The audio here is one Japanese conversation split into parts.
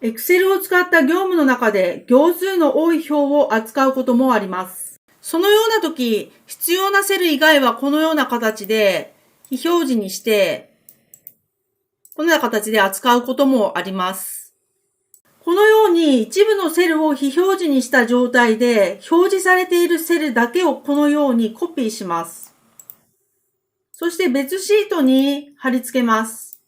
Excel を使った業務の中で行数の多い表を扱うこともあります。そのような時、必要なセル以外はこのような形で非表示にして、このような形で扱うこともあります。このように一部のセルを非表示にした状態で表示されているセルだけをこのようにコピーします。そして別シートに貼り付けます。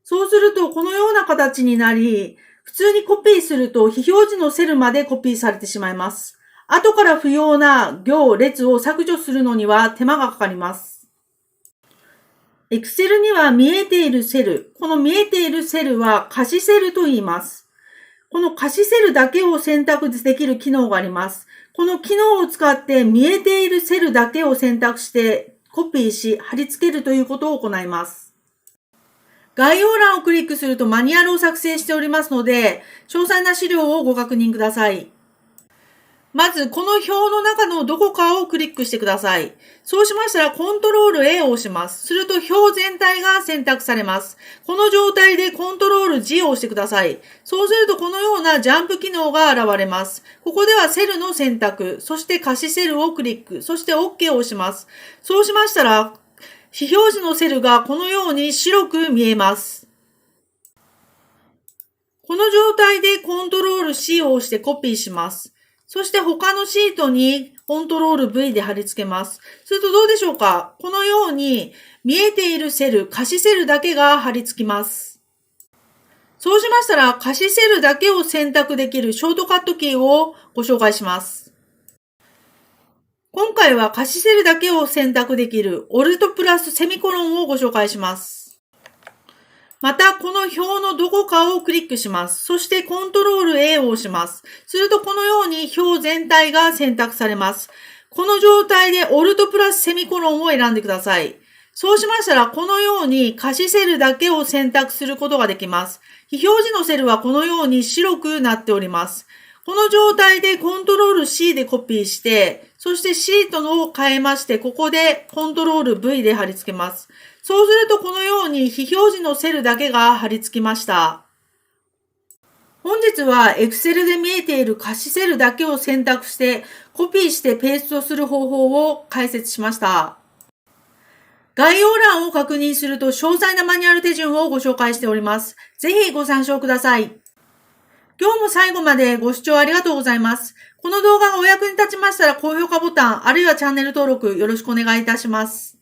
そうするとこのような形になり、普通にコピーすると非表示のセルまでコピーされてしまいます。後から不要な行列を削除するのには手間がかかります。Excel には見えているセル、この見えているセルは可視セルと言います。この可視セルだけを選択できる機能があります。この機能を使って見えているセルだけを選択してコピーし貼り付けるということを行います。概要欄をクリックするとマニュアルを作成しておりますので、詳細な資料をご確認ください。まず、この表の中のどこかをクリックしてください。そうしましたら、コントロール A を押します。すると、表全体が選択されます。この状態でコントロール G を押してください。そうすると、このようなジャンプ機能が現れます。ここではセルの選択、そして可視セルをクリック、そして OK を押します。そうしましたら、非表示のセルがこのように白く見えます。この状態でコントロール C を押してコピーします。そして他のシートにコントロール V で貼り付けます。するとどうでしょうか？このように見えているセル、可視セルだけが貼り付きます。そうしましたら可視セルだけを選択できるショートカットキーをご紹介します。今回は可視セルだけを選択できる Alt プラスセミコロンをご紹介します。また、この表のどこかをクリックします。そしてコントロール A を押します。するとこのように表全体が選択されます。この状態で Alt プラスセミコロンを選んでください。そうしましたら、このように可視セルだけを選択することができます。非表示のセルはこのように白くなっております。この状態でコントロール C でコピーして、そしてシートを変えまして、ここでコントロール V で貼り付けます。そうするとこのように非表示のセルだけが貼り付きました。本日は Excel で見えている可視セルだけを選択してコピーしてペーストする方法を解説しました。概要欄を確認すると詳細なマニュアル手順をご紹介しております。ぜひご参照ください。今日も最後までご視聴ありがとうございます。この動画がお役に立ちましたら高評価ボタン、あるいはチャンネル登録よろしくお願いいたします。